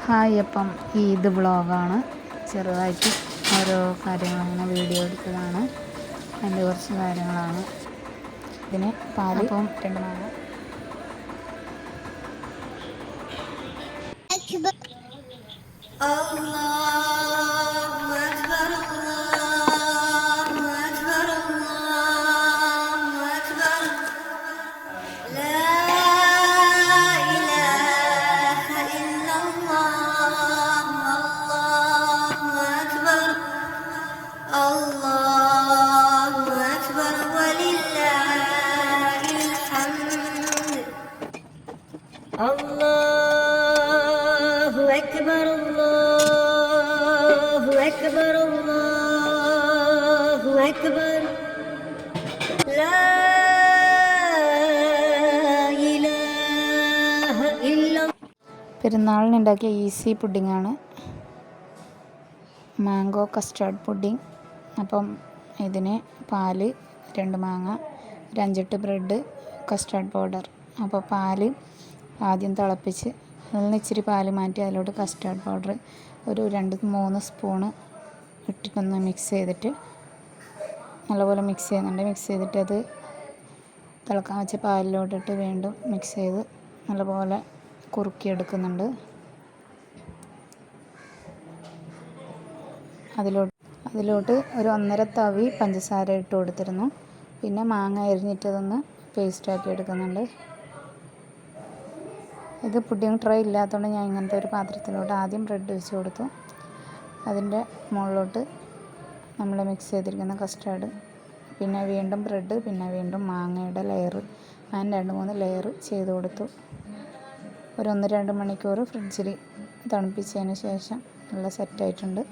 Hi, അപ്പം ഇത് വ്ളോഗാണ്. ചെറുതായിട്ട് ഓരോ കാര്യങ്ങളങ്ങനെ വീഡിയോ എടുത്തതാണ്. അതിൻ്റെ കുറച്ച് കാര്യങ്ങളാണ്. ഇതിന് പാല്, അപ്പം 2 മാങ്ങ, الله أكبر الله أكبر الله أكبر لا إله إلا الله. പെരുന്നാളിനുണ്ടാക്കിയ ഈസി പുഡിങ്ങാണ്. Mango custard pudding. അപ്പം ഇതിന് പാല്, 2 മാങ്ങ, ഒരു 5-8 ബ്രെഡ്, കസ്റ്റാർഡ് പൗഡർ. അപ്പോൾ പാല് ആദ്യം തിളപ്പിച്ച് അതിൽ നിന്ന് ഇച്ചിരി പാല് മാറ്റി അതിലോട്ട് കസ്റ്റാർഡ് പൗഡർ ഒരു 2-3 സ്പൂണ് ഇട്ടിട്ടൊന്ന് മിക്സ് ചെയ്തിട്ട് നല്ലപോലെ മിക്സ് ചെയ്യുന്നുണ്ട്. മിക്സ് ചെയ്തിട്ട് അത് തിളക്കാൻ വെച്ച പാലിലോട്ടിട്ട് വീണ്ടും മിക്സ് ചെയ്ത് നല്ലപോലെ കുറുക്കിയെടുക്കുന്നുണ്ട്. അതിലോട്ട് ഒരു 1.5 തവി പഞ്ചസാര ഇട്ട് കൊടുത്തിരുന്നു. പിന്നെ മാങ്ങ അരിഞ്ഞിട്ടതൊന്ന് പേസ്റ്റാക്കി എടുക്കുന്നുണ്ട്. ഇത് പുഡിംഗ് ട്രേ ഇല്ലാത്തതുകൊണ്ട് ഞാൻ ഇങ്ങനത്തെ ഒരു പാത്രത്തിലോട്ട് ആദ്യം ബ്രെഡ് വെച്ച് കൊടുത്തു. അതിൻ്റെ മുകളിലോട്ട് നമ്മൾ മിക്സ് ചെയ്തിരിക്കുന്ന കസ്റ്റാർഡ്, പിന്നെ വീണ്ടും ബ്രെഡ്, പിന്നെ വീണ്ടും മാങ്ങയുടെ ലെയർ, അങ്ങനെ 2-3 ലെയർ ചെയ്ത് കൊടുത്തു. ഒരു 1-2 മണിക്കൂർ ഫ്രിഡ്ജിൽ തണുപ്പിച്ചതിന് ശേഷം നല്ല സെറ്റായിട്ടുണ്ട്.